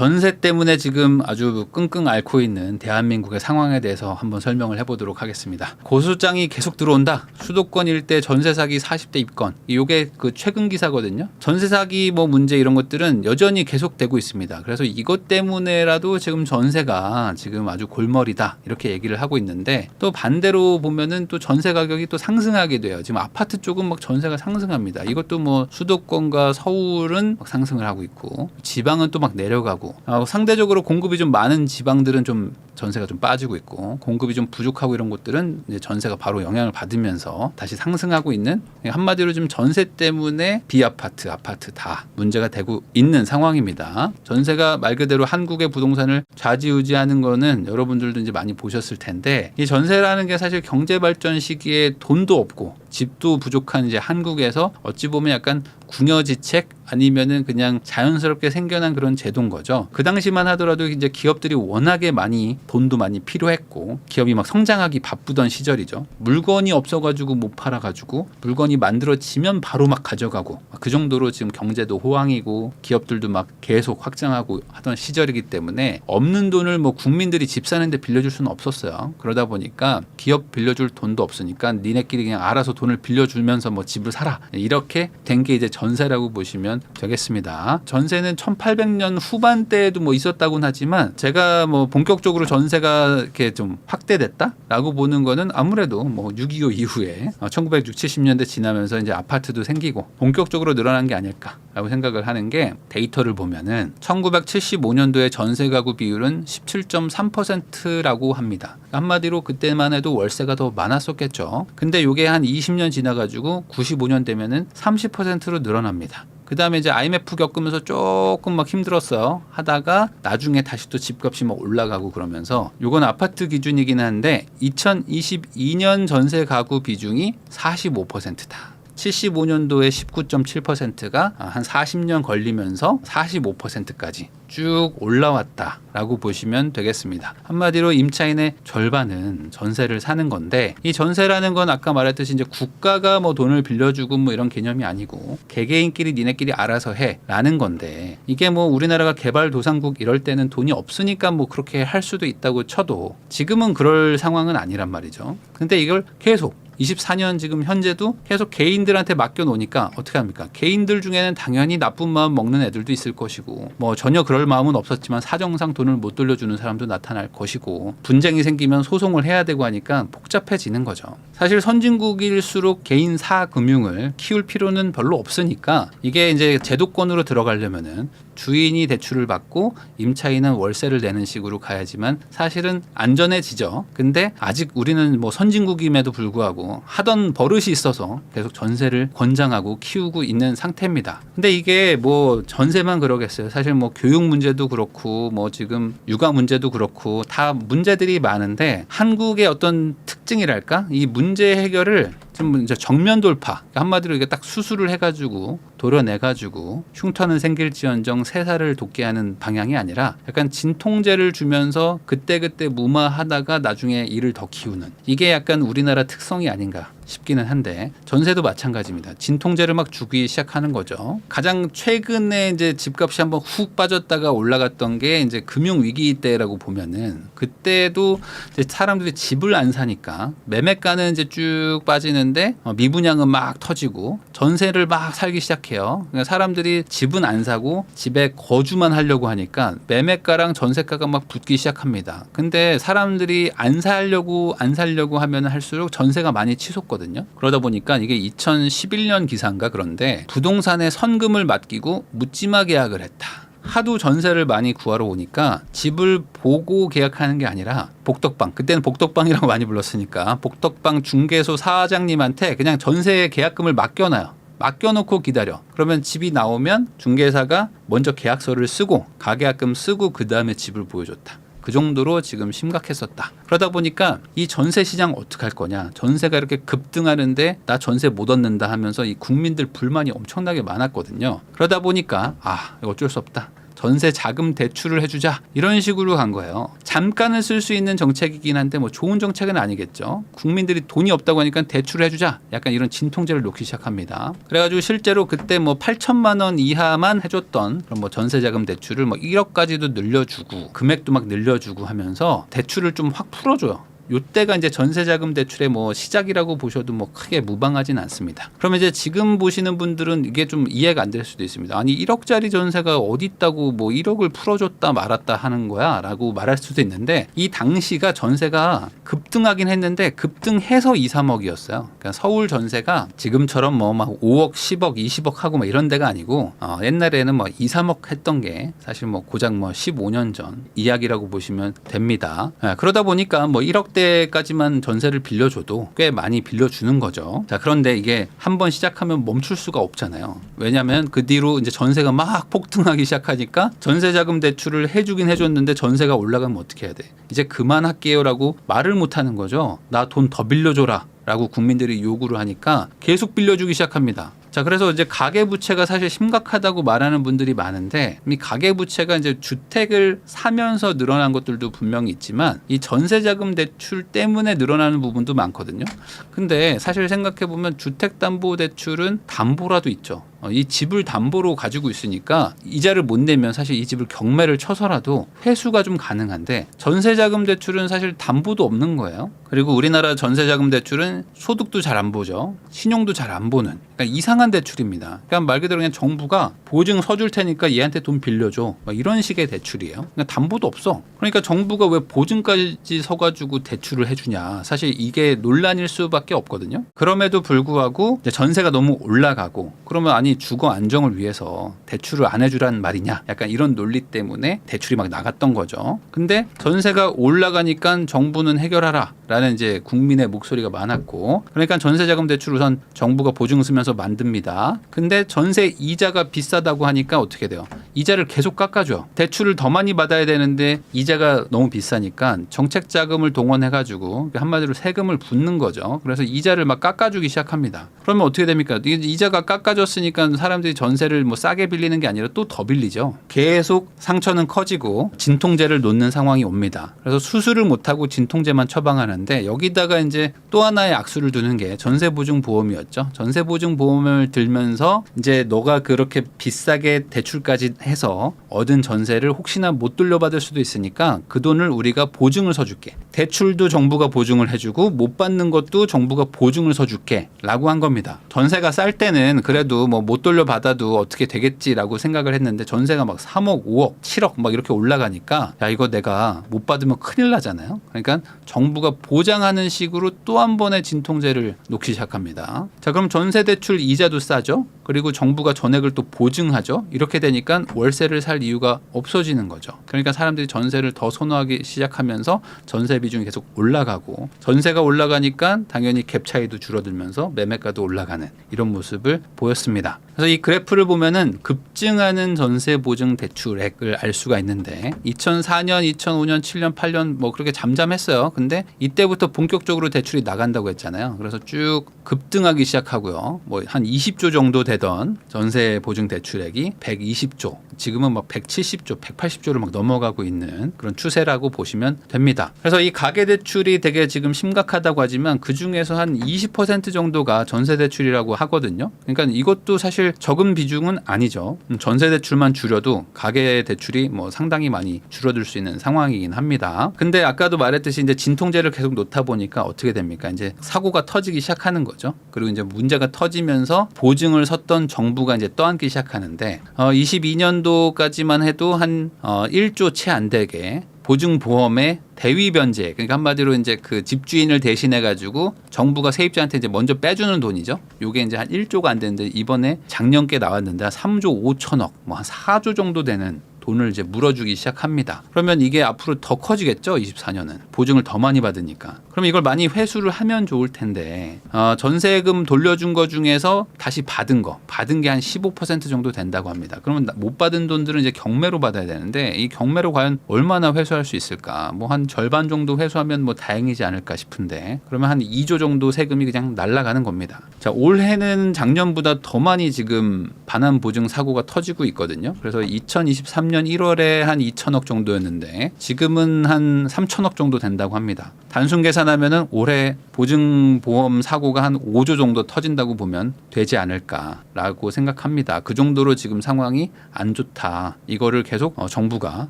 전세 때문에 지금 아주 끙끙 앓고 있는 대한민국의 상황에 대해서 한번 설명을 해보도록 하겠습니다. 고소장이 계속 들어온다. 수도권 일대 전세 사기 40대 입건. 이게 그 최근 기사거든요. 전세 사기 뭐 문제 이런 것들은 여전히 계속되고 있습니다. 그래서 이것 때문에라도 지금 전세가 지금 아주 골머리다 이렇게 얘기를 하고 있는데, 또 반대로 보면은 또 전세 가격이 또 상승하게 돼요. 지금 아파트 쪽은 막 전세가 상승합니다. 이것도 뭐 수도권과 서울은 막 상승을 하고 있고 지방은 또 막 내려가고, 상대적으로 공급이 좀 많은 지방들은 좀 전세가 좀 빠지고 있고, 공급이 좀 부족하고 이런 곳들은 이제 전세가 바로 영향을 받으면서 다시 상승하고 있는, 한마디로 좀 전세 때문에 비아파트, 아파트 다 문제가 되고 있는 상황입니다. 전세가 말 그대로 한국의 부동산을 좌지우지하는 거는 여러분들도 이제 많이 보셨을 텐데, 이 전세라는 게 사실 경제 발전 시기에 돈도 없고 집도 부족한 이제 한국에서 어찌 보면 약간 궁여지책 아니면은 그냥 자연스럽게 생겨난 그런 제도인 거죠. 그 당시만 하더라도 이제 기업들이 워낙에 많이 돈도 많이 필요했고 기업이 막 성장하기 바쁘던 시절이죠. 물건이 없어가지고 못 팔아가지고 물건이 만들어지면 바로 막 가져가고, 그 정도로 지금 경제도 호황이고 기업들도 막 계속 확장하고 하던 시절이기 때문에 없는 돈을 뭐 국민들이 집 사는데 빌려줄 수는 없었어요. 그러다 보니까 기업 빌려줄 돈도 없으니까 니네끼리 그냥 알아서 돈을 빌려주면서 뭐 집을 사라, 이렇게 된 게 이제 전세라고 보시면 되겠습니다. 전세는 1800년 후반대에도 뭐 있었다고는 하지만, 제가 뭐 본격적으로 전세가 이렇게 좀 확대됐다라고 보는 거는 아무래도 뭐 6.25 이후에 1960, 70년대 지나면서 이제 아파트도 생기고 본격적으로 늘어난 게 아닐까라고 생각을 하는 게, 데이터를 보면은 1975년도에 전세 가구 비율은 17.3%라고 합니다. 한마디로 그때만 해도 월세가 더 많았었겠죠. 근데 이게 한 20년 지나가지고 95년 되면은 30%로 늘어납니다. 그 다음에 이제 IMF 겪으면서 조금 막 힘들었어요. 하다가 나중에 다시 또 집값이 막 올라가고 그러면서, 요건 아파트 기준이긴 한데 2022년 전세 가구 비중이 45%다. 75년도에 19.7%가 한 40년 걸리면서 45%까지 쭉 올라왔다라고 보시면 되겠습니다. 한마디로 임차인의 절반은 전세를 사는 건데, 이 전세라는 건 아까 말했듯이 이제 국가가 뭐 돈을 빌려주고 뭐 이런 개념이 아니고 개개인끼리 니네끼리 알아서 해라는 건데, 이게 뭐 우리나라가 개발도상국 이럴 때는 돈이 없으니까 뭐 그렇게 할 수도 있다고 쳐도 지금은 그럴 상황은 아니란 말이죠. 근데 이걸 계속 24년 지금 현재도 계속 개인들한테 맡겨놓으니까 어떻게 합니까? 개인들 중에는 당연히 나쁜 마음 먹는 애들도 있을 것이고, 뭐 전혀 그럴 마음은 없었지만 사정상 돈을 못 돌려주는 사람도 나타날 것이고, 분쟁이 생기면 소송을 해야 되고 하니까 복잡해지는 거죠. 사실 선진국일수록 개인 사금융을 키울 필요는 별로 없으니까, 이게 이제 제도권으로 들어가려면은 주인이 대출을 받고 임차인은 월세를 내는 식으로 가야지만 사실은 안전해지죠. 근데 아직 우리는 뭐 선진국임에도 불구하고 하던 버릇이 있어서 계속 전세를 권장하고 키우고 있는 상태입니다. 근데 이게 뭐 전세만 그러겠어요. 사실 뭐 교육 문제도 그렇고 뭐 지금 육아 문제도 그렇고 다 문제들이 많은데, 한국의 어떤 특징이랄까? 이 문제 해결을 좀 이제 정면 돌파, 한마디로 이게 딱 수술을 해가지고 도려내가지고 흉터는 생길지언정 세사를 돋게 하는 방향이 아니라, 약간 진통제를 주면서 그때그때 무마하다가 나중에 이를 더 키우는, 이게 약간 우리나라 특성이 아닌가 싶기는 한데, 전세도 마찬가지입니다. 진통제를 막 주기 시작하는 거죠. 가장 최근에 이제 집값이 한번 훅 빠졌다가 올라갔던 게 이제 금융 위기 때라고 보면은, 그때도 이제 사람들이 집을 안 사니까 매매가는 이제 쭉 빠지는데 미분양은 막 터지고 전세를 막 살기 시작해요. 그러니까 사람들이 집은 안 사고 집에 거주만 하려고 하니까 매매가랑 전세가가 막 붙기 시작합니다. 근데 사람들이 안 살려고 하면 할수록 전세가 많이 치솟거든요. 그러다 보니까 이게 2011년 기사인가 그런데, 부동산에 선금을 맡기고 묻지마 계약을 했다. 하도 전세를 많이 구하러 오니까 집을 보고 계약하는 게 아니라 복덕방, 그때는 복덕방이라고 많이 불렀으니까 복덕방 중개소 사장님한테 그냥 전세 계약금을 맡겨놔요. 맡겨놓고 기다려. 그러면 집이 나오면 중개사가 먼저 계약서를 쓰고 가계약금 쓰고 그 다음에 집을 보여줬다. 그 정도로 지금 심각했었다. 그러다 보니까 이 전세 시장 어떻게 할 거냐, 전세가 이렇게 급등하는데 나 전세 못 얻는다 하면서 이 국민들 불만이 엄청나게 많았거든요. 그러다 보니까 이거 어쩔 수 없다. 전세 자금 대출을 해주자 이런 식으로 간 거예요. 잠깐은 쓸 수 있는 정책이긴 한데 뭐 좋은 정책은 아니겠죠. 국민들이 돈이 없다고 하니까 대출을 해주자 약간 이런 진통제를 놓기 시작합니다. 그래가지고 실제로 그때 뭐 8천만 원 이하만 해줬던 그런 뭐 전세자금 대출을 뭐 1억까지도 늘려주고 금액도 막 늘려주고 하면서 대출을 좀 확 풀어줘요. 요때가 이제 전세자금 대출의 뭐 시작이라고 보셔도 뭐 크게 무방하진 않습니다. 그러면 이제 지금 보시는 분들은 이게 좀 이해가 안 될 수도 있습니다. 아니 1억짜리 전세가 어디 있다고 뭐 1억을 풀어줬다 말았다 하는 거야 라고 말할 수도 있는데 이 당시가 전세가 급등하긴 했는데 급등해서 2, 3억이었어요. 그러니까 서울 전세가 지금처럼 뭐 막 5억, 10억, 20억 하고 막 이런 데가 아니고 옛날에는 뭐 2, 3억 했던 게 사실 뭐 고작 뭐 15년 전 이야기라고 보시면 됩니다. 그러다 보니까 뭐 1억대까지만 전세를 빌려줘도 꽤 많이 빌려주는 거죠. 자, 그런데 이게 한번 시작하면 멈출 수가 없잖아요. 왜냐하면 그 뒤로 이제 전세가 막 폭등하기 시작하니까 전세자금 대출을 해주긴 해줬는데 전세가 올라가면 어떻게 해야 돼? 이제 그만할게요라고 말을 못하는 거죠. 나 돈 더 빌려줘라 라고 국민들이 요구를 하니까 계속 빌려주기 시작합니다. 자, 그래서 이제 가계부채가 사실 심각하다고 말하는 분들이 많은데 이 가계부채가 이제 주택을 사면서 늘어난 것들도 분명히 있지만 이 전세자금 대출 때문에 늘어나는 부분도 많거든요. 근데 사실 생각해보면 주택담보대출은 담보라도 있죠. 이 집을 담보로 가지고 있으니까 이자를 못 내면 사실 이 집을 경매를 쳐서라도 회수가 좀 가능한데 전세자금 대출은 사실 담보도 없는 거예요. 그리고 우리나라 전세자금 대출은 소득도 잘 안 보죠. 신용도 잘 안 보는 그러니까 이상한 대출입니다. 그러니까 말 그대로 그냥 정부가 보증 서줄 테니까 얘한테 돈 빌려줘 이런 식의 대출이에요. 그러니까 담보도 없어. 그러니까 정부가 왜 보증까지 서가지고 대출을 해주냐. 사실 이게 논란일 수밖에 없거든요. 그럼에도 불구하고 이제 전세가 너무 올라가고 그러면 아니 주거 안정을 위해서 대출을 안 해주란 말이냐 약간 이런 논리 때문에 대출이 막 나갔던 거죠. 근데 전세가 올라가니까 정부는 해결하라 라는 이제 국민의 목소리가 많았고 그러니까 전세자금 대출 우선 정부가 보증 쓰면서 만듭니다. 근데 전세 이자가 비싸다고 하니까 어떻게 돼요? 이자를 계속 깎아줘요. 대출을 더 많이 받아야 되는데 이자가 너무 비싸니까 정책 자금을 동원해가지고 한마디로 세금을 붓는 거죠. 그래서 이자를 막 깎아주기 시작합니다. 그러면 어떻게 됩니까? 이자가 깎아줬으니까 사람들이 전세를 뭐 싸게 빌리는 게 아니라 또 더 빌리죠. 계속 상처는 커지고 진통제를 놓는 상황이 옵니다. 그래서 수술을 못하고 진통제만 처방하는데 여기다가 이제 또 하나의 악수를 두는 게 전세보증보험이었죠. 전세보증보험을 들면서 이제 너가 그렇게 비싸게 대출까지 해서 얻은 전세를 혹시나 못 돌려받을 수도 있으니까 그 돈을 우리가 보증을 서줄게. 대출도 정부가 보증을 해주고 못 받는 것도 정부가 보증을 서줄게 라고 한 겁니다. 전세가 쌀 때는 그래도 뭐 못 돌려받아도 어떻게 되겠지라고 생각을 했는데 전세가 막 3억, 5억, 7억 막 이렇게 올라가니까 야 이거 내가 못 받으면 큰일 나잖아요. 그러니까 정부가 보장하는 식으로 또 한 번의 진통제를 놓기 시작합니다. 자, 그럼 전세대출 이자도 싸죠. 그리고 정부가 전액을 또 보증하죠. 이렇게 되니까 월세를 살 이유가 없어지는 거죠. 그러니까 사람들이 전세를 더 선호하기 시작하면서 전세 비중이 계속 올라가고 전세가 올라가니까 당연히 갭 차이도 줄어들면서 매매가도 올라가는 이런 모습을 보였습니다. 그래서 이 그래프를 보면은 급증하는 전세 보증 대출액을 알 수가 있는데 2004년, 2005년, 7년, 8년 뭐 그렇게 잠잠했어요. 근데 이때부터 본격적으로 대출이 나간다고 했잖아요. 그래서 쭉 급등하기 시작하고요. 뭐 한 20조 정도 되던 전세 보증 대출액이 120조, 지금은 막 170조, 180조를 막 넘어가고 있는 그런 추세라고 보시면 됩니다. 그래서 이 가계 대출이 되게 지금 심각하다고 하지만 그 중에서 한 20% 정도가 전세 대출이라고 하거든요. 그러니까 이것도 사실 적은 비중은 아니죠. 전세 대출만 줄여도 가계 대출이 뭐 상당히 많이 줄어들 수 있는 상황이긴 합니다. 근데 아까도 말했듯이 이제 진통제를 계속 놓다 보니까 어떻게 됩니까? 이제 사고가 터지기 시작하는 거죠. 그리고 이제 문제가 터지면서 보증을 섰던 정부가 이제 떠안기 시작하는데 22년도까지만 해도 한 1조 채 안 되게 보증보험의 대위 변제, 그러니까 한마디로 이제 그 집주인을 대신해 가지고 정부가 세입자한테 이제 먼저 빼주는 돈이죠. 요게 이제 한 1조가 안 되는데 이번에 작년께 나왔는데 한 3조 5천억, 뭐 한 4조 정도 되는 돈을 이제 물어주기 시작합니다. 그러면 이게 앞으로 더 커지겠죠. 24년은 보증을 더 많이 받으니까. 그럼 이걸 많이 회수를 하면 좋을 텐데 전세금 돌려준 거 중에서 다시 받은 게 한 15% 정도 된다고 합니다. 그러면 못 받은 돈들은 이제 경매로 받아야 되는데 이 경매로 과연 얼마나 회수할 수 있을까? 뭐 한 절반 정도 회수하면 뭐 다행이지 않을까 싶은데 그러면 한 2조 정도 세금이 그냥 날아가는 겁니다. 자, 올해는 작년보다 더 많이 지금 반환 보증 사고가 터지고 있거든요. 그래서 2023 2020년 1월에 한 2천억 정도였는데 지금은 한 3천억 정도 된다고 합니다. 단순 계산하면은 올해 보증보험 사고가 한 5조 정도 터진다고 보면 되지 않을까라고 생각합니다. 그 정도로 지금 상황이 안 좋다. 이거를 계속 정부가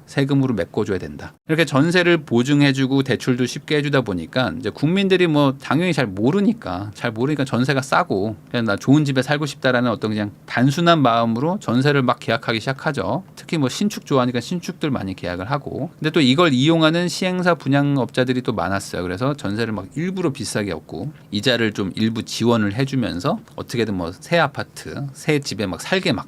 세금으로 메꿔줘야 된다. 이렇게 전세를 보증해주고 대출도 쉽게 해주다 보니까 이제 국민들이 뭐 당연히 잘 모르니까 전세가 싸고 그냥 나 좋은 집에 살고 싶다라는 어떤 그냥 단순한 마음으로 전세를 막 계약하기 시작하죠. 특히 뭐 신축 좋아하니까 신축들 많이 계약을 하고. 근데 또 이걸 이용하는 시행사 분양업자들이 또 많았어요. 그래서 전세를 막 일부러 비싸게 얻고 이자를 좀 일부 지원을 해주면서 어떻게든 뭐 새 아파트, 새 집에 막 살게 막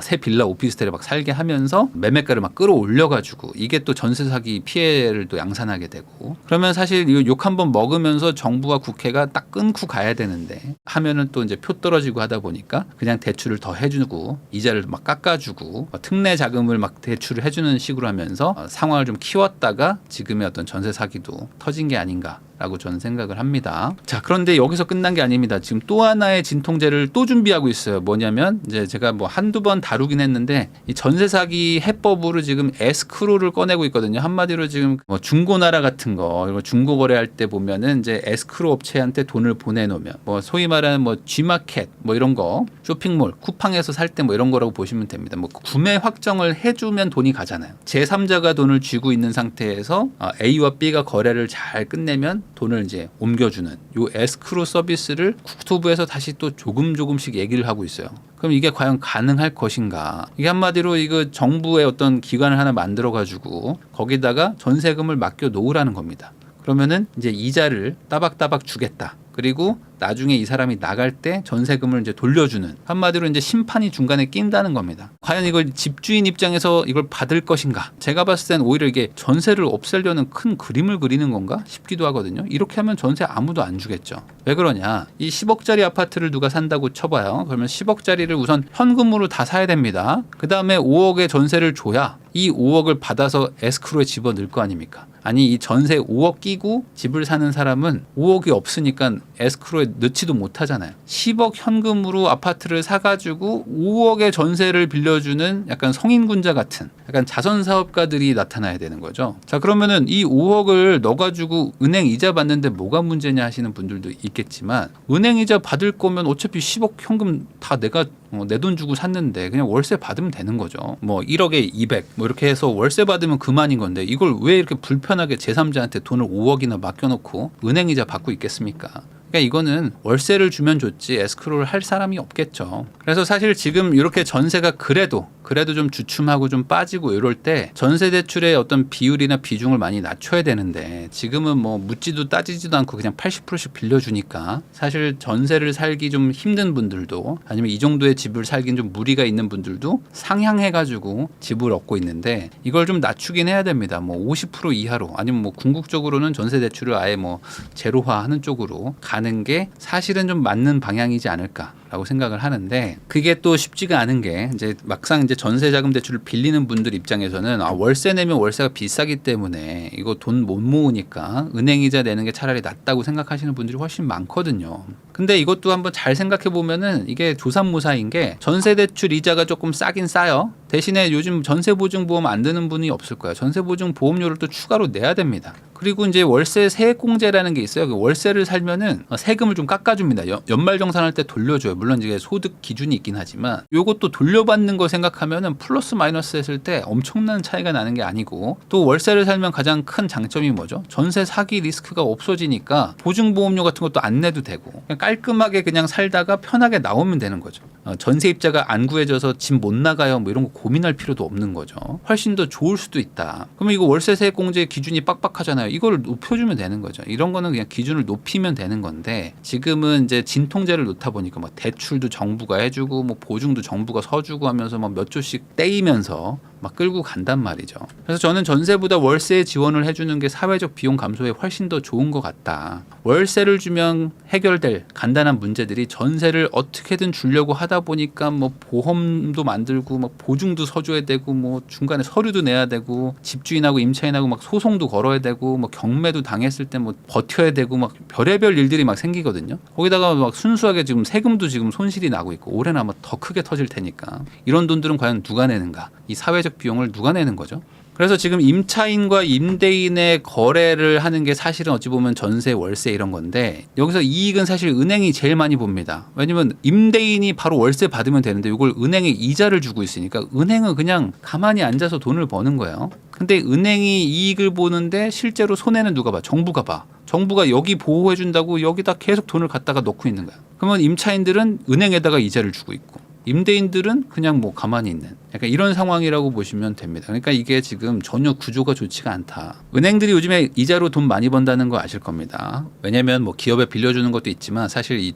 새 빌라 오피스텔에 막 살게 하면서 매매가를 막 끌어올려가지고 이게 또 전세 사기 피해를 또 양산하게 되고 그러면 사실 이 욕 한번 먹으면서 정부와 국회가 딱 끊고 가야 되는데 하면은 또 이제 표 떨어지고 하다 보니까 그냥 대출을 더 해주고 이자를 막 깎아주고 특례 자금을 막 대출을 해주는 식으로 하면서 상황을 좀 키웠다가 지금의 어떤 전세 사기도 터진 게 아닌가. 라고 저는 생각을 합니다. 자, 그런데 여기서 끝난 게 아닙니다. 지금 또 하나의 진통제를 또 준비하고 있어요. 뭐냐면 이제 제가 뭐 한두 번 다루긴 했는데 이 전세 사기 해법으로 지금 에스크로를 꺼내고 있거든요. 한마디로 지금 뭐 중고나라 같은 거 이거 중고 거래할 때 보면은 이제 에스크로 업체한테 돈을 보내놓으면 뭐 소위 말하는 뭐 G마켓 뭐 이런 거 쇼핑몰 쿠팡에서 살 때 뭐 이런 거라고 보시면 됩니다. 뭐 구매 확정을 해주면 돈이 가잖아요. 제3자가 돈을 쥐고 있는 상태에서 A와 B가 거래를 잘 끝내면 돈을 이제 옮겨주는 요 에스크로 서비스를 국토부에서 다시 또 조금씩 얘기를 하고 있어요. 그럼 이게 과연 가능할 것인가? 이게 한마디로 이거 정부의 어떤 기관을 하나 만들어 가지고 거기다가 전세금을 맡겨 놓으라는 겁니다. 그러면은 이제 이자를 따박따박 주겠다. 그리고 나중에 이 사람이 나갈 때 전세금을 이제 돌려주는 한마디로 이제 심판이 중간에 낀다는 겁니다. 과연 이걸 집주인 입장에서 이걸 받을 것인가? 제가 봤을 땐 오히려 이게 전세를 없애려는 큰 그림을 그리는 건가 싶기도 하거든요. 이렇게 하면 전세 아무도 안 주겠죠. 왜 그러냐? 이 10억짜리 아파트를 누가 산다고 쳐봐요. 그러면 10억짜리를 우선 현금으로 다 사야 됩니다. 그 다음에 5억의 전세를 줘야 이 5억을 받아서 에스크로에 집어넣을 거 아닙니까? 아니 이 전세 5억 끼고 집을 사는 사람은 5억이 없으니까 에스크로에 넣지도 못하잖아요. 10억 현금으로 아파트를 사가지고 5억의 전세를 빌려주는 약간 성인군자 같은 약간 자선사업가들이 나타나야 되는 거죠. 자, 그러면은 이 5억을 넣어가지고 은행 이자 받는데 뭐가 문제냐 하시는 분들도 있겠지만 은행 이자 받을 거면 어차피 10억 현금 다 내가 내 돈 주고 샀는데 그냥 월세 받으면 되는 거죠. 뭐 1억에 200 뭐 이렇게 해서 월세 받으면 그만인 건데 이걸 왜 이렇게 불편하게 제3자한테 돈을 5억이나 맡겨놓고 은행 이자 받고 있겠습니까? 그러니까 이거는 월세를 주면 좋지 에스크로를 할 사람이 없겠죠. 그래서 사실 지금 이렇게 전세가 그래도 좀 주춤하고 좀 빠지고 이럴 때 전세 대출의 어떤 비율이나 비중을 많이 낮춰야 되는데 지금은 뭐 묻지도 따지지도 않고 그냥 80%씩 빌려주니까 사실 전세를 살기 좀 힘든 분들도 아니면 이 정도의 집을 살긴 좀 무리가 있는 분들도 상향해가지고 집을 얻고 있는데 이걸 좀 낮추긴 해야 됩니다. 뭐 50% 이하로 아니면 뭐 궁극적으로는 전세 대출을 아예 뭐 제로화하는 쪽으로 가는 게 사실은 좀 맞는 방향이지 않을까라고 생각을 하는데 그게 또 쉽지가 않은 게 이제 막상 이제 전세자금 대출을 빌리는 분들 입장에서는 월세 내면 월세가 비싸기 때문에 이거 돈 못 모으니까 은행이자 내는 게 차라리 낫다고 생각하시는 분들이 훨씬 많거든요. 근데 이것도 한번 잘 생각해 보면은 이게 조삼모사인 게 전세 대출 이자가 조금 싸긴 싸요. 대신에 요즘 전세보증보험 안 드는 분이 없을 거예요. 전세보증보험료를 또 추가로 내야 됩니다. 그리고 이제 월세 세액공제라는 게 있어요. 월세를 살면은 세금을 좀 깎아줍니다. 연말정산할 때 돌려줘요. 물론 이제 소득 기준이 있긴 하지만 이것도 돌려받는 거 생각하면은 플러스 마이너스 했을 때 엄청난 차이가 나는 게 아니고 또 월세를 살면 가장 큰 장점이 뭐죠? 전세 사기 리스크가 없어지니까 보증보험료 같은 것도 안 내도 되고 그냥 깔끔하게 그냥 살다가 편하게 나오면 되는 거죠. 전세입자가 안 구해져서 집 못 나가요. 뭐 이런 거 고민할 필요도 없는 거죠. 훨씬 더 좋을 수도 있다. 그러면 이거 월세 세액공제 기준이 빡빡하잖아요. 이걸 높여주면 되는 거죠. 이런 거는 그냥 기준을 높이면 되는 건데 지금은 이제 진통제를 놓다 보니까 뭐 대출도 정부가 해주고 뭐 보증도 정부가 서주고 하면서 막 몇 조씩 떼이면서 막 끌고 간단 말이죠. 그래서 저는 전세보다 월세에 지원을 해주는 게 사회적 비용 감소에 훨씬 더 좋은 것 같다. 월세를 주면 해결될 간단한 문제들이 전세를 어떻게든 주려고 하다 보니까 뭐 보험도 만들고 막 보증도 서줘야 되고 뭐 중간에 서류도 내야 되고 집주인하고 임차인하고 막 소송도 걸어야 되고 뭐 경매도 당했을 때 뭐 버텨야 되고 막 별의별 일들이 막 생기거든요. 거기다가 막 순수하게 지금 세금도 지금 손실이 나고 있고 올해는 아마 더 크게 터질 테니까 이런 돈들은 과연 누가 내는가? 이 사회적 사회적 비용을 누가 내는 거죠? 그래서 지금 임차인과 임대인의 거래를 하는 게 사실은 어찌 보면 전세, 월세 이런 건데 여기서 이익은 사실 은행이 제일 많이 봅니다. 왜냐면 임대인이 바로 월세 받으면 되는데 이걸 은행에 이자를 주고 있으니까 은행은 그냥 가만히 앉아서 돈을 버는 거예요. 근데 은행이 이익을 보는데 실제로 손해는 누가 봐? 정부가 봐. 정부가 여기 보호해 준다고 여기다 계속 돈을 갖다가 넣고 있는 거야. 그러면 임차인들은 은행에다가 이자를 주고 있고 임대인들은 그냥 뭐 가만히 있는 약간 이런 상황이라고 보시면 됩니다. 그러니까 이게 지금 전혀 구조가 좋지가 않다. 은행들이 요즘에 이자로 돈 많이 번다는 거 아실 겁니다. 왜냐하면 뭐 기업에 빌려주는 것도 있지만 사실 이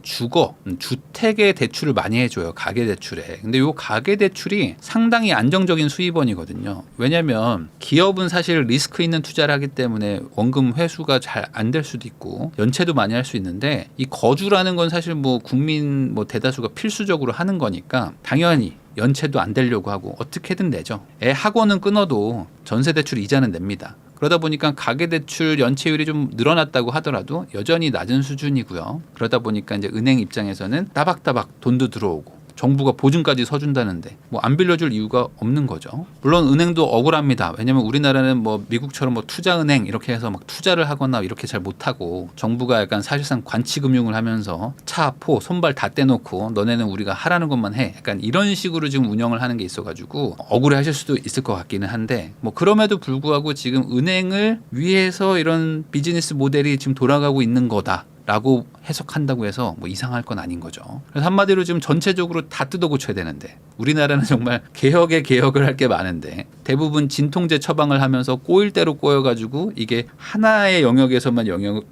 주택의 대출을 많이 해줘요. 가계 대출에. 근데 요 가계 대출이 상당히 안정적인 수입원이거든요. 왜냐하면 기업은 사실 리스크 있는 투자를 하기 때문에 원금 회수가 잘 안 될 수도 있고 연체도 많이 할 수 있는데 이 거주라는 건 사실 뭐 국민 뭐 대다수가 필수적으로 하는 거니까 당연히 연체도 안 되려고 하고 어떻게든 내죠. 애 학원은 끊어도 전세대출 이자는 냅니다. 그러다 보니까 가계대출 연체율이 좀 늘어났다고 하더라도 여전히 낮은 수준이고요. 그러다 보니까 이제 은행 입장에서는 따박따박 돈도 들어오고 정부가 보증까지 서준다는데 뭐 안 빌려줄 이유가 없는 거죠. 물론 은행도 억울합니다. 왜냐하면 우리나라는 뭐 미국처럼 뭐 투자은행 이렇게 해서 막 투자를 하거나 이렇게 잘 못하고 정부가 약간 사실상 관치금융을 하면서 차, 포, 손발 다 떼놓고 너네는 우리가 하라는 것만 해. 약간 이런 식으로 지금 운영을 하는 게 있어가지고 억울해 하실 수도 있을 것 같기는 한데 뭐 그럼에도 불구하고 지금 은행을 위해서 이런 비즈니스 모델이 지금 돌아가고 있는 거다. 라고 해석한다고 해서 뭐 이상할 건 아닌 거죠. 그래서 한마디로 지금 전체적으로 다 뜯어 고쳐야 되는데 우리나라는 정말 개혁에 개혁을 할 게 많은데 대부분 진통제 처방을 하면서 꼬일 대로 꼬여가지고 이게 하나의 영역에서만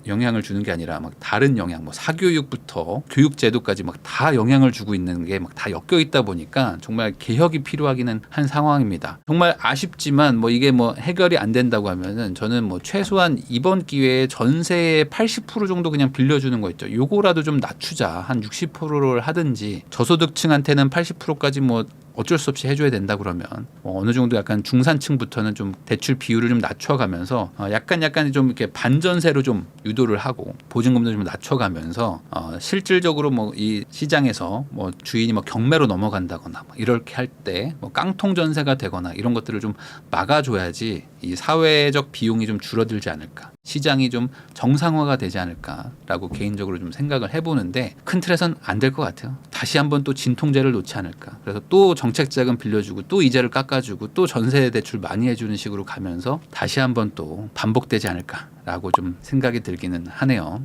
영향을 주는 게 아니라 막 다른 영향, 뭐 사교육부터 교육제도까지 막 다 영향을 주고 있는 게 막 다 엮여 있다 보니까 정말 개혁이 필요하기는 한 상황입니다. 정말 아쉽지만 뭐 이게 뭐 해결이 안 된다고 하면은 저는 뭐 최소한 이번 기회에 전세의 80% 정도 그냥 빌려주는 거 있죠. 요거라도 좀 낮추자. 한 60%를 하든지 저소득층한테는 80%까지 뭐 어쩔 수 없이 해줘야 된다 그러면 어느 정도 약간 중산층부터는 좀 대출 비율을 좀 낮춰가면서 약간 좀 이렇게 반전세로 좀 유도를 하고 보증금도 좀 낮춰가면서 실질적으로 뭐 이 시장에서 뭐 주인이 뭐 경매로 넘어간다거나 뭐 이렇게 할 때 뭐 깡통 전세가 되거나 이런 것들을 좀 막아줘야지 이 사회적 비용이 좀 줄어들지 않을까. 시장이 좀 정상화가 되지 않을까라고 개인적으로 좀 생각을 해보는데 큰 틀에선 안 될 것 같아요. 다시 한번 또 진통제를 놓지 않을까. 그래서 또 정책자금 빌려주고 또 이자를 깎아주고 또 전세 대출 많이 해주는 식으로 가면서 다시 한번 또 반복되지 않을까라고 좀 생각이 들기는 하네요.